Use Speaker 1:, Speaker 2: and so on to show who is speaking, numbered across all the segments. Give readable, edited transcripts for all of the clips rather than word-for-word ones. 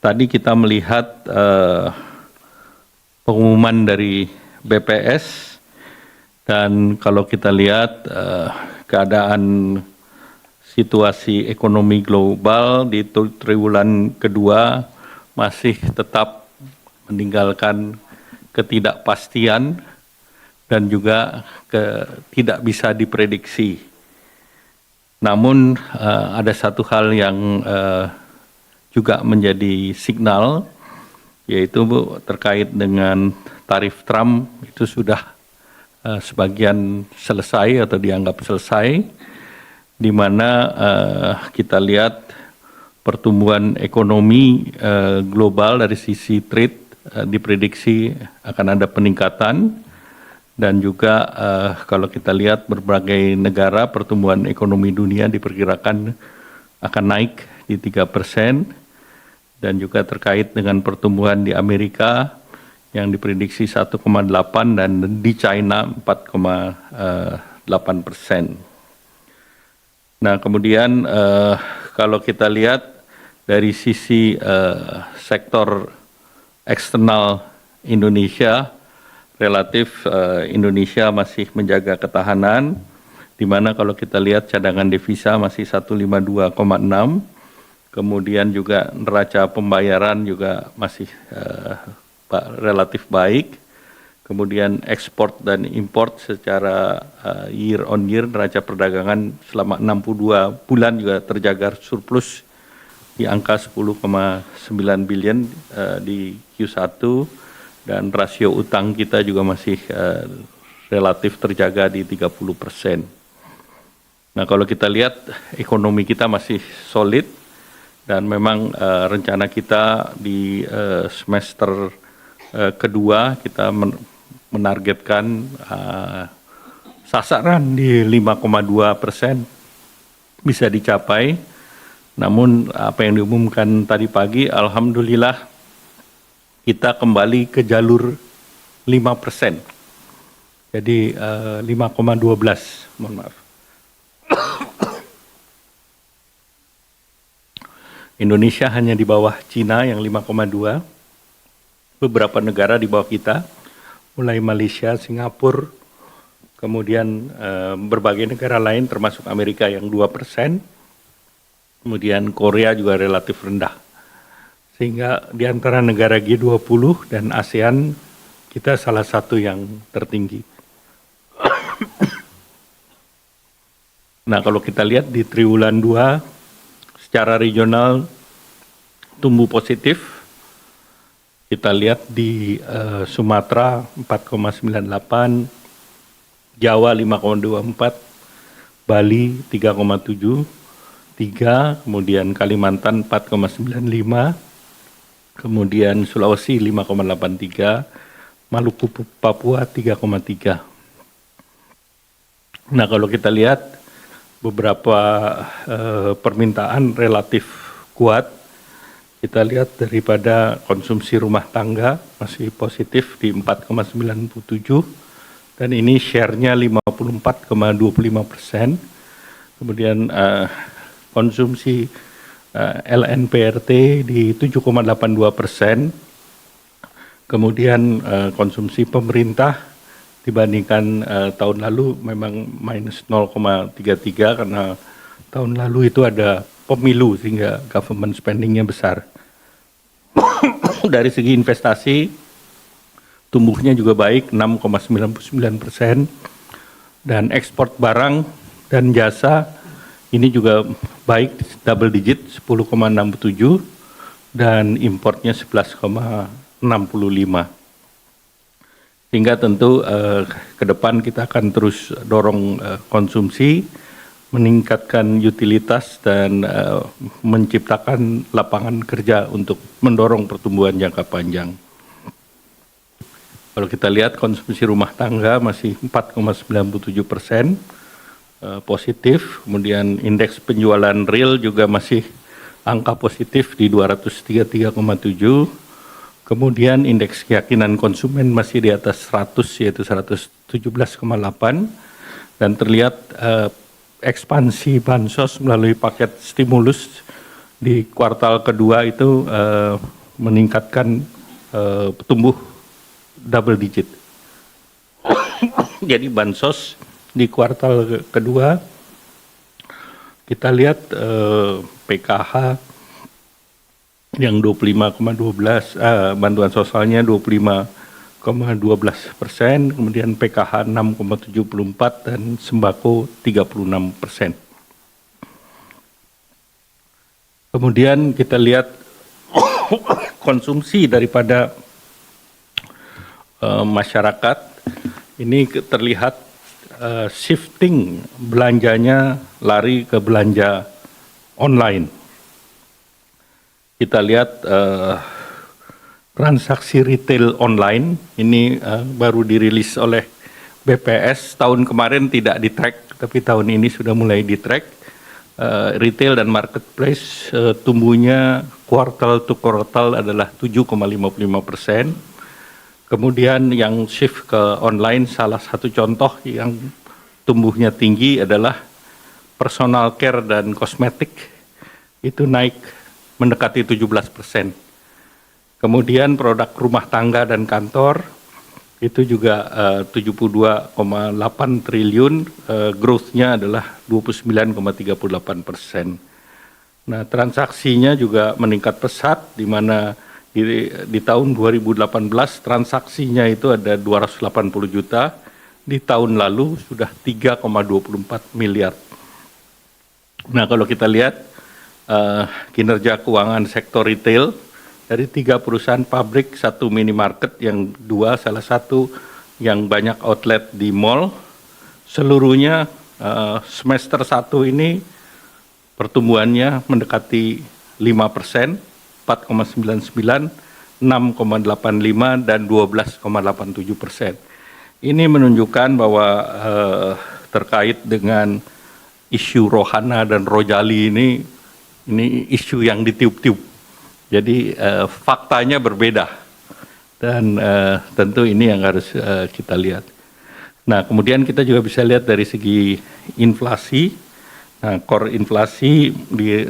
Speaker 1: tadi kita melihat pengumuman dari BPS, dan kalau kita lihat keadaan situasi ekonomi global di triwulan kedua masih tetap meninggalkan ketidakpastian dan juga tidak bisa diprediksi. Namun ada satu hal yang juga menjadi signal, yaitu terkait dengan tarif Trump itu sudah sebagian selesai atau dianggap selesai, di mana kita lihat pertumbuhan ekonomi global dari sisi trade diprediksi akan ada peningkatan, dan juga kalau kita lihat berbagai negara pertumbuhan ekonomi dunia diperkirakan akan naik di 3%, dan juga terkait dengan pertumbuhan di Amerika yang diprediksi 1,8 dan di China 4,8%. Nah, kemudian kalau kita lihat dari sisi sektor eksternal Indonesia, relatif Indonesia masih menjaga ketahanan, di mana kalau kita lihat cadangan devisa masih 152,6, kemudian juga neraca pembayaran juga masih relatif baik, kemudian ekspor dan import secara year on year, neraca perdagangan selama 62 bulan juga terjaga surplus di angka 10,9 billion di Q1, dan rasio utang kita juga masih relatif terjaga di 30%. Nah, kalau kita lihat ekonomi kita masih solid, dan memang rencana kita di semester kedua kita menargetkan sasaran di 5,2% bisa dicapai. Namun apa yang diumumkan tadi pagi, alhamdulillah kita kembali ke jalur 5%. Jadi 5,12, mohon maaf. Indonesia hanya di bawah Cina yang 5,2, beberapa negara di bawah kita, mulai Malaysia, Singapura, kemudian berbagai negara lain termasuk Amerika yang 2%, kemudian Korea juga relatif rendah. Sehingga di antara negara G20 dan ASEAN, kita salah satu yang tertinggi. Nah, kalau kita lihat di triwulan 2, secara regional tumbuh positif. Kita lihat di Sumatera 4,98, Jawa 5,24, Bali 3,73, kemudian Kalimantan 4,95, kemudian Sulawesi 5,83, Maluku Papua 3,3. Nah, kalau kita lihat beberapa permintaan relatif kuat, kita lihat daripada konsumsi rumah tangga masih positif di 4,97, dan ini share-nya 54,25%. Kemudian konsumsi LNPRT di 7,82%. Kemudian konsumsi pemerintah dibandingkan tahun lalu memang minus 0,33 karena tahun lalu itu ada pemilu sehingga government spending-nya besar. Dari segi investasi, tumbuhnya juga baik 6,99%, dan ekspor barang dan jasa ini juga baik double digit 10,67, dan importnya 11,65. Sehingga tentu ke depan kita akan terus dorong konsumsi, meningkatkan utilitas, dan menciptakan lapangan kerja untuk mendorong pertumbuhan jangka panjang. Kalau kita lihat konsumsi rumah tangga masih 4,97%, positif, kemudian indeks penjualan real juga masih angka positif di 233,7, kemudian indeks keyakinan konsumen masih di atas 100 yaitu 117,8, dan terlihat ekspansi bansos melalui paket stimulus di kuartal kedua itu meningkatkan tumbuh double digit. Jadi bansos di kuartal kedua kita lihat PKH yang 25,12, bantuan sosialnya 25,12%, kemudian PKH 6,74 dan sembako 36%. Kemudian kita lihat konsumsi daripada masyarakat ini terlihat shifting belanjanya lari ke belanja online. Kita lihat transaksi retail online ini baru dirilis oleh BPS, tahun kemarin tidak di-track, tapi tahun ini sudah mulai di-track. Retail dan marketplace tumbuhnya kuartal to kuartal adalah 7,55%. Kemudian yang shift ke online, salah satu contoh yang tumbuhnya tinggi adalah personal care dan kosmetik, itu naik mendekati 17%. Kemudian produk rumah tangga dan kantor, itu juga 72,8 triliun, growth-nya adalah 29,38%. Nah, transaksinya juga meningkat pesat, di mana di tahun 2018 transaksinya itu ada 280 juta, di tahun lalu sudah 3,24 miliar. Nah, kalau kita lihat kinerja keuangan sektor retail, dari 3 perusahaan pabrik, 1 minimarket, yang 2, salah satu yang banyak outlet di mall, seluruhnya semester 1 ini pertumbuhannya mendekati 5%, 4,99, 6,85, dan 12,87%. Ini menunjukkan bahwa terkait dengan isu Rohana dan Rojali ini isu yang ditiup-tiup. Jadi faktanya berbeda dan tentu ini yang harus kita lihat. Nah, kemudian kita juga bisa lihat dari segi inflasi. Nah, core inflasi di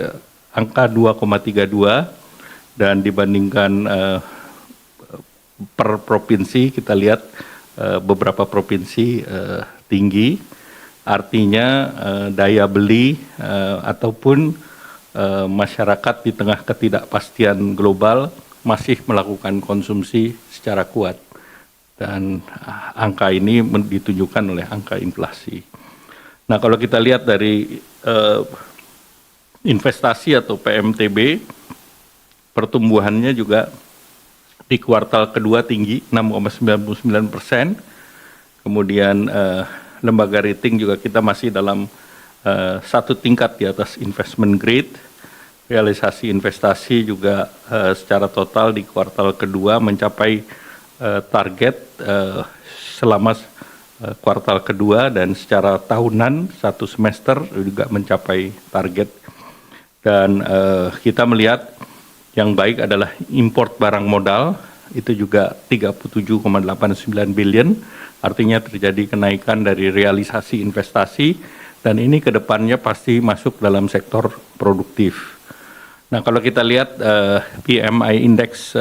Speaker 1: angka 2,32 dan dibandingkan per provinsi kita lihat beberapa provinsi tinggi. Artinya daya beli ataupun masyarakat di tengah ketidakpastian global masih melakukan konsumsi secara kuat, dan angka ini ditunjukkan oleh angka inflasi. Nah, kalau kita lihat dari investasi atau PMTB, pertumbuhannya juga di kuartal kedua tinggi 6,99%. Kemudian lembaga rating juga kita masih dalam satu tingkat di atas investment grade. Realisasi investasi juga secara total di kuartal kedua mencapai target selama kuartal kedua, dan secara tahunan satu semester juga mencapai target. Dan kita melihat yang baik adalah import barang modal, itu juga 37,89 billion, artinya terjadi kenaikan dari realisasi investasi, dan ini ke depannya pasti masuk dalam sektor produktif. Nah, kalau kita lihat PMI Index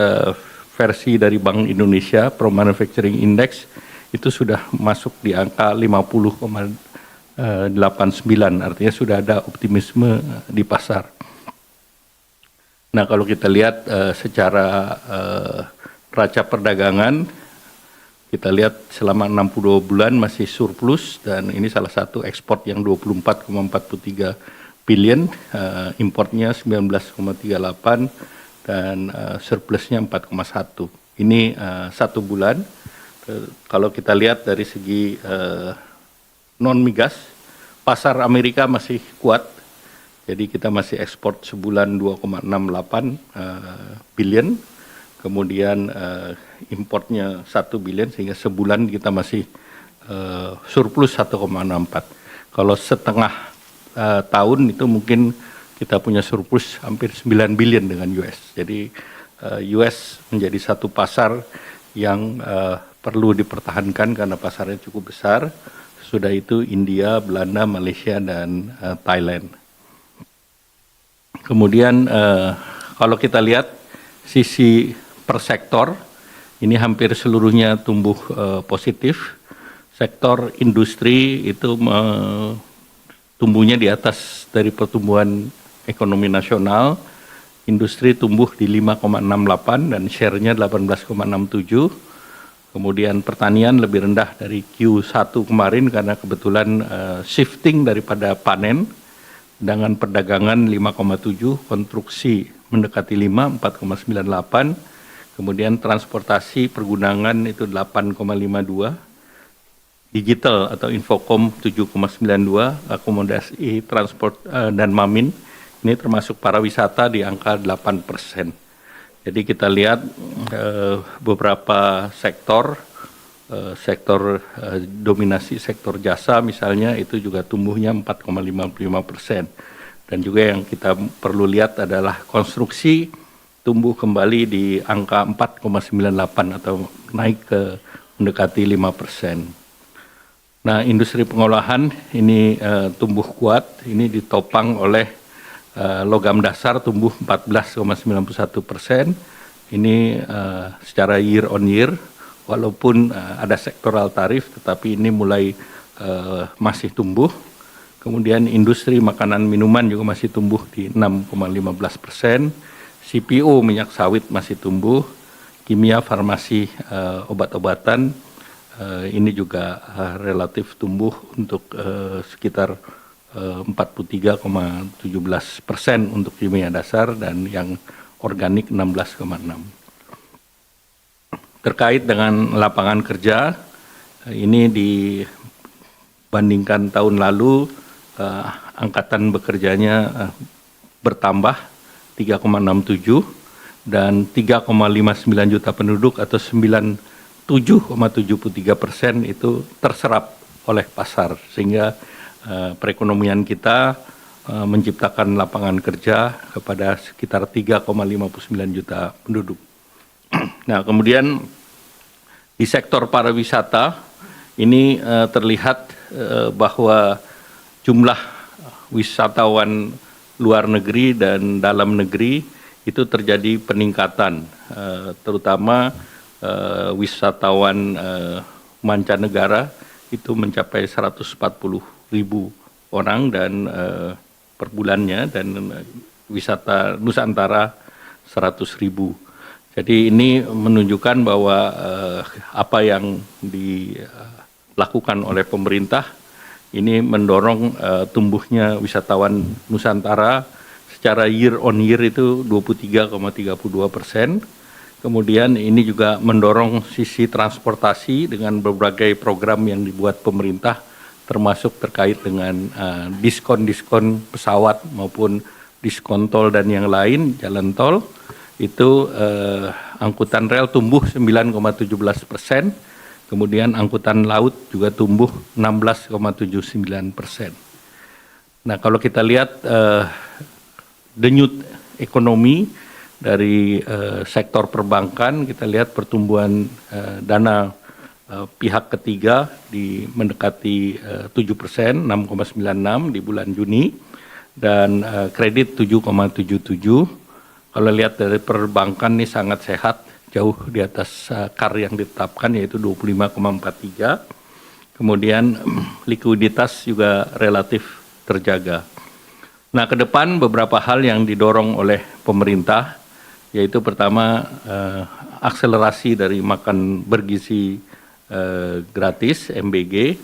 Speaker 1: versi dari Bank Indonesia, Pro Manufacturing Index, itu sudah masuk di angka 50,89, artinya sudah ada optimisme di pasar. Nah, kalau kita lihat secara raca perdagangan, kita lihat selama 62 bulan masih surplus, dan ini salah satu ekspor yang 24,43 billion, importnya 19,38, dan surplusnya 4,1. Ini satu bulan. Kalau kita lihat dari segi non-migas, pasar Amerika masih kuat, jadi kita masih ekspor sebulan 2,68 billion, kemudian importnya 1 billion, sehingga sebulan kita masih surplus 1,64. Kalau setengah tahun itu mungkin kita punya surplus hampir 9 billion dengan US. Jadi US menjadi satu pasar yang perlu dipertahankan karena pasarnya cukup besar. Sudah itu India, Belanda, Malaysia, dan Thailand. Kemudian kalau kita lihat sisi per sektor, ini hampir seluruhnya tumbuh positif. Sektor industri itu tumbuhnya di atas dari pertumbuhan ekonomi nasional. Industri tumbuh di 5,68 dan share-nya 18,67. Kemudian pertanian lebih rendah dari Q1 kemarin karena kebetulan shifting daripada panen. Sedangkan perdagangan 5,7, konstruksi mendekati 5, 4,98. Kemudian transportasi pergunangan itu 8,52. Digital atau Infocom 7,92, akomodasi, transport dan Mamin ini termasuk pariwisata di angka 8%. Jadi kita lihat beberapa sektor, dominasi sektor jasa misalnya itu juga tumbuhnya 4,55%. Dan juga yang kita perlu lihat adalah konstruksi tumbuh kembali di angka 4,98 atau naik ke mendekati 5%. Nah, industri pengolahan ini tumbuh kuat, ini ditopang oleh logam dasar tumbuh 14,91%. Ini secara year on year, walaupun ada sektoral tarif, tetapi ini mulai masih tumbuh. Kemudian industri makanan minuman juga masih tumbuh di 6,15%. CPO minyak sawit masih tumbuh. Kimia, farmasi, obat-obatan ini juga relatif tumbuh untuk sekitar 43,17% untuk kimia dasar dan yang organik 16,6. Terkait dengan lapangan kerja, ini dibandingkan tahun lalu angkatan bekerjanya bertambah 3,67 dan 3,59 juta penduduk atau 97,73% itu terserap oleh pasar sehingga perekonomian kita menciptakan lapangan kerja kepada sekitar 3,59 juta penduduk. Nah, kemudian di sektor pariwisata ini terlihat bahwa jumlah wisatawan luar negeri dan dalam negeri itu terjadi peningkatan, terutama wisatawan mancanegara itu mencapai 140.000 orang dan per bulannya dan wisata Nusantara 100.000. Jadi ini menunjukkan bahwa apa yang dilakukan oleh pemerintah ini mendorong tumbuhnya wisatawan Nusantara secara year on year itu 23,32%. Kemudian ini juga mendorong sisi transportasi dengan berbagai program yang dibuat pemerintah termasuk terkait dengan diskon-diskon pesawat maupun diskon tol dan yang lain, jalan tol, itu angkutan rel tumbuh 9,17%, kemudian angkutan laut juga tumbuh 16,79%. Nah, kalau kita lihat denyut ekonomi dari sektor perbankan, kita lihat pertumbuhan dana pihak ketiga di mendekati 7%, 6,96 di bulan Juni, dan kredit 7,77. Kalau lihat dari perbankan ini sangat sehat, jauh di atas KAR yang ditetapkan yaitu 25,43. Kemudian likuiditas juga relatif terjaga. Nah, ke depan beberapa hal yang didorong oleh pemerintah, yaitu pertama akselerasi dari makan bergizi gratis MBG,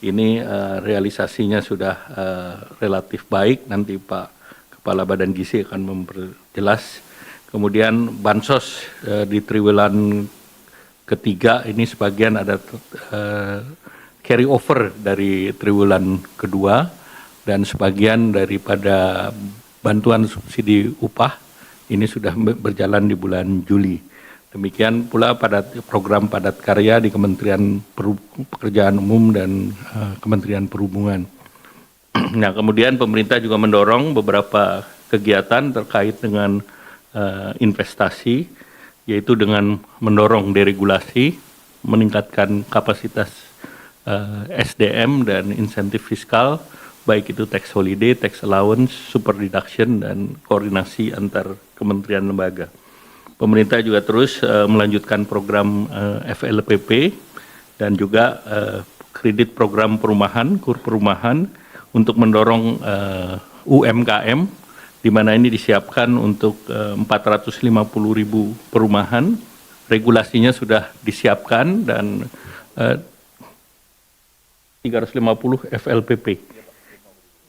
Speaker 1: ini realisasinya sudah relatif baik, nanti Pak Kepala Badan Gizi akan memperjelas. Kemudian bansos di triwulan ketiga ini sebagian ada carry over dari triwulan kedua dan sebagian daripada bantuan subsidi upah ini sudah berjalan di bulan Juli. Demikian pula pada program padat karya di Kementerian Pekerjaan Umum dan Kementerian Perhubungan. Nah, kemudian pemerintah juga mendorong beberapa kegiatan terkait dengan investasi, yaitu dengan mendorong deregulasi, meningkatkan kapasitas SDM dan insentif fiskal baik itu tax holiday, tax allowance, super deduction, dan koordinasi antar kementerian lembaga. Pemerintah juga terus melanjutkan program FLPP dan juga kredit program perumahan, KUR perumahan untuk mendorong UMKM, di mana ini disiapkan untuk 450.000 perumahan. Regulasinya sudah disiapkan dan 350 FLPP,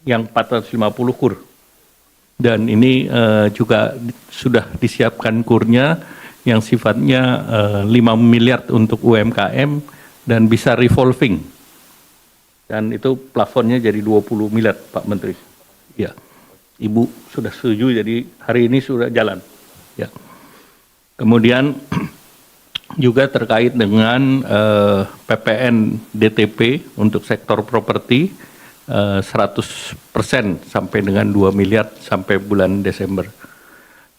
Speaker 1: yang 450 KUR. Dan ini juga sudah disiapkan KUR-nya yang sifatnya 5 miliar untuk UMKM dan bisa revolving. Dan itu plafonnya jadi 20 miliar, Pak Menteri. Ya, Ibu sudah setuju, jadi hari ini sudah jalan. Ya. Kemudian juga terkait dengan PPN DTP untuk sektor properti 100% sampai dengan 2 miliar sampai bulan Desember.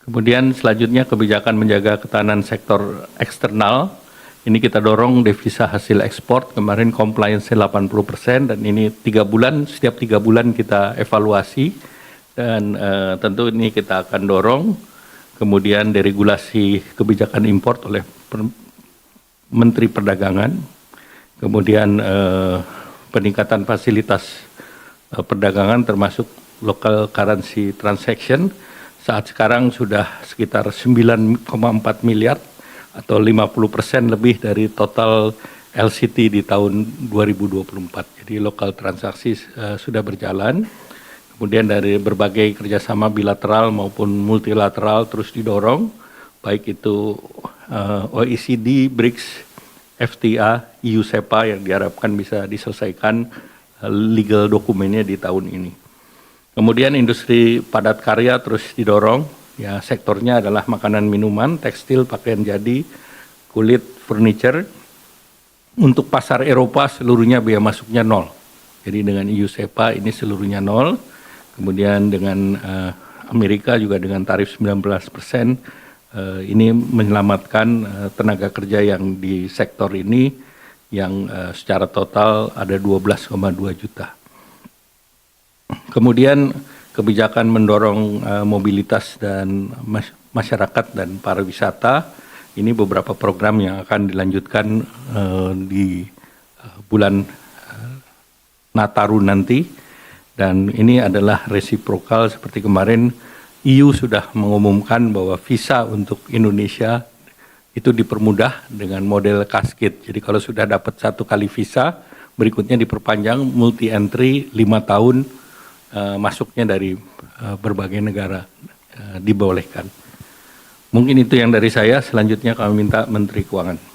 Speaker 1: Kemudian selanjutnya kebijakan menjaga ketahanan sektor eksternal. Ini kita dorong devisa hasil ekspor, kemarin compliance 80% dan ini 3 bulan, setiap 3 bulan kita evaluasi dan tentu ini kita akan dorong. Kemudian deregulasi kebijakan impor oleh Menteri Perdagangan. Kemudian peningkatan fasilitas perdagangan termasuk local currency transaction saat sekarang sudah sekitar 9,4 miliar atau 50% lebih dari total LCT di tahun 2024. Jadi local transaksi sudah berjalan. Kemudian dari berbagai kerjasama bilateral maupun multilateral terus didorong, baik itu OECD, BRICS, FTA, EU SEPA yang diharapkan bisa diselesaikan legal dokumennya di tahun ini. Kemudian industri padat karya terus didorong, ya sektornya adalah makanan minuman, tekstil, pakaian jadi, kulit, furniture. Untuk pasar Eropa seluruhnya biaya masuknya 0. Jadi dengan EU SEPA ini seluruhnya 0. Kemudian dengan Amerika juga dengan tarif 19%, ini menyelamatkan tenaga kerja yang di sektor ini yang secara total ada 12,2 juta. Kemudian kebijakan mendorong mobilitas dan masyarakat dan pariwisata, ini beberapa program yang akan dilanjutkan di bulan Nataru nanti, dan ini adalah resiprokal seperti kemarin EU sudah mengumumkan bahwa visa untuk Indonesia itu dipermudah dengan model cascade. Jadi kalau sudah dapat 1 kali visa, berikutnya diperpanjang multi entry 5 tahun masuknya dari berbagai negara dibolehkan. Mungkin itu yang dari saya, selanjutnya kami minta Menteri Keuangan.